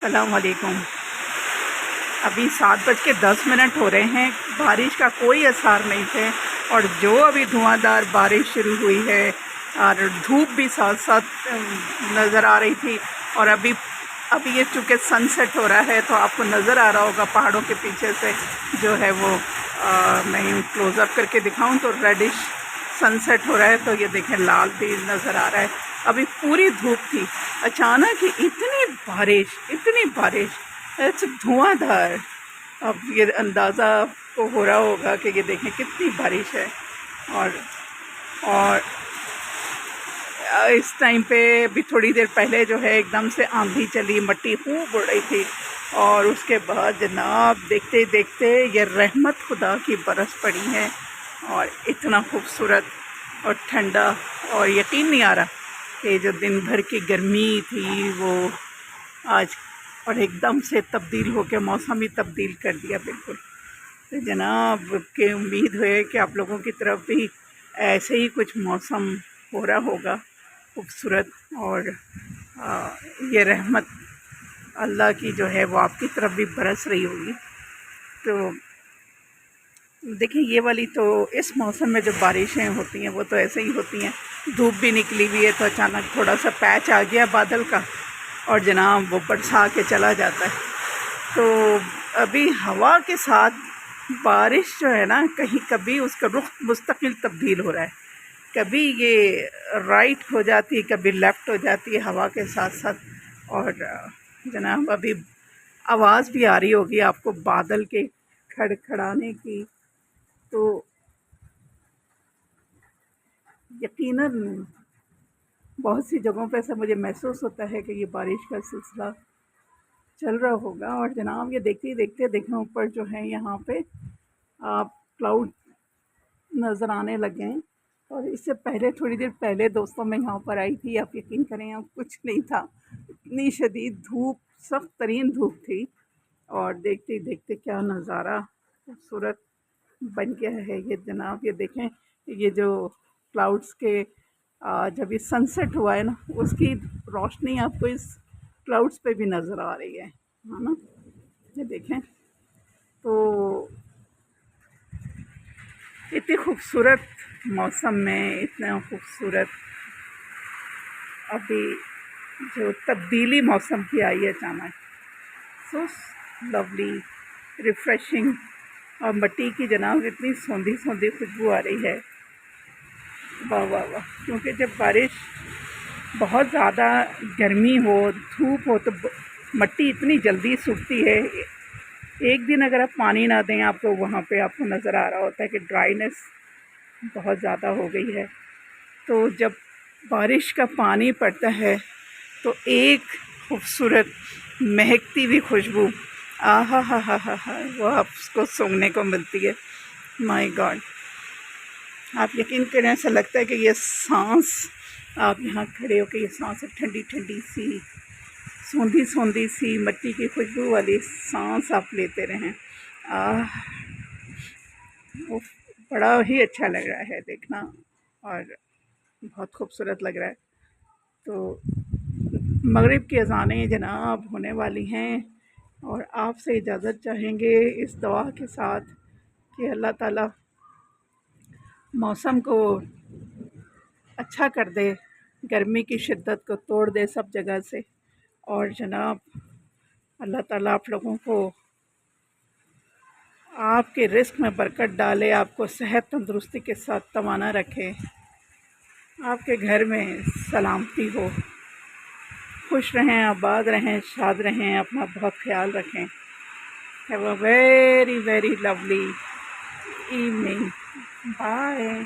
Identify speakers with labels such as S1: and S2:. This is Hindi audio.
S1: अस्सलाम वालेकुम। अभी 7:10 हो रहे हैं। बारिश का कोई असर नहीं है और जो अभी धुआंधार बारिश शुरू हुई है और धूप भी साथ साथ नज़र आ रही थी। और अभी ये चूँकि सनसेट हो रहा है तो आपको नज़र आ रहा होगा पहाड़ों के पीछे से जो है वो मैं क्लोज़अप करके दिखाऊं तो रेडिश सनसेट हो रहा है। तो ये देखें लाल भी नज़र आ रहा है। अभी पूरी धूप थी, अचानक ही इतनी बारिश ऐसे धुआंधार। अब ये अंदाज़ा आपको हो रहा होगा कि ये देखें कितनी बारिश है। और इस टाइम पे भी थोड़ी देर पहले जो है एकदम से आंधी चली, मिट्टी खूब उड़ रही थी और उसके बाद जनाब देखते देखते ये रहमत खुदा की बरस पड़ी है और इतना खूबसूरत और ठंडा। और यकीन नहीं आ रहा कि जो दिन भर की गर्मी थी वो आज और एकदम से तब्दील होकर मौसम ही तब्दील कर दिया बिल्कुल। तो जनाब के उम्मीद है कि आप लोगों की तरफ भी ऐसे ही कुछ मौसम हो रहा होगा खूबसूरत। और ये रहमत अल्लाह की जो है वो आपकी तरफ भी बरस रही होगी। तो देखिए ये वाली तो इस मौसम में जो बारिशें होती हैं वो तो ऐसे ही होती हैं। धूप भी निकली हुई है तो अचानक थोड़ा सा पैच आ गया बादल का और जनाब वो बरसा के चला जाता है। तो अभी हवा के साथ बारिश जो है ना, कहीं कभी उसका रुख मुस्तकिल तब्दील हो रहा है। कभी ये राइट हो जाती है, कभी लेफ़्ट हो जाती है हवा के साथ साथ। और जनाब अभी आवाज़ भी आ रही होगी आपको बादल के खड़खड़ाने की। तो यकीनन बहुत सी जगहों पे ऐसा मुझे महसूस होता है कि ये बारिश का सिलसिला चल रहा होगा। और जनाब ये देखते ही देखते देखें ऊपर जो है यहाँ पे आप क्लाउड नज़र आने लगे हैं। और इससे पहले थोड़ी देर पहले दोस्तों मैं यहाँ पर आई थी, आप यकीन करें यहाँ कुछ नहीं था, इतनी शदीद धूप, सख्त तरीन धूप थी। और देखते ही देखते क्या नज़ारा खूबसूरत बन गया है ये जनाब। ये देखें ये जो क्लाउड्स के जब ये सनसेट हुआ है ना उसकी रोशनी आपको इस क्लाउड्स पे भी नज़र आ रही है ना। ये देखें तो इतनी खूबसूरत मौसम में इतना खूबसूरत अभी जो तब्दीली मौसम की आई है अचानक, सो लवली रिफ़्रेशिंग। और मिट्टी की जनाब इतनी सौंधी सौंधी खुशबू आ रही है, वाह वाह वाह। क्योंकि जब बारिश बहुत ज़्यादा गर्मी हो, धूप हो तो मिट्टी इतनी जल्दी सूखती है। एक दिन अगर आप पानी ना दें आपको वहाँ पे आपको नज़र आ रहा होता है कि ड्राइनेस बहुत ज़्यादा हो गई है। तो जब बारिश का पानी पड़ता है तो एक खूबसूरत महकती हुई खुशबू आहा हा वो आपको सूंघने को मिलती है। माय गॉड, आप यकीन करें ऐसा लगता है कि ये सांस, आप यहाँ खड़े हो के ये सांस ठंडी ठंडी सी सौंधी सौंधी सी मिट्टी की खुशबू वाली सांस आप लेते रहें। वो बड़ा ही अच्छा लग रहा है देखना और बहुत खूबसूरत लग रहा है। तो मगरिब की अज़ानें जनाब होने वाली हैं और आपसे इजाज़त चाहेंगे इस दुआ के साथ कि अल्लाह ताला मौसम को अच्छा कर दे, गर्मी की शिद्दत को तोड़ दे सब जगह से। और जनाब अल्लाह ताला आप लोगों को आपके रिस्क में बरकत डाले, आपको सेहत तंदुरुस्ती के साथ तवाना रखे, आपके घर में सलामती हो, खुश रहें, आबाद रहें, शाद रहें, अपना बहुत ख्याल रखें। Have a very very lovely evening, bye.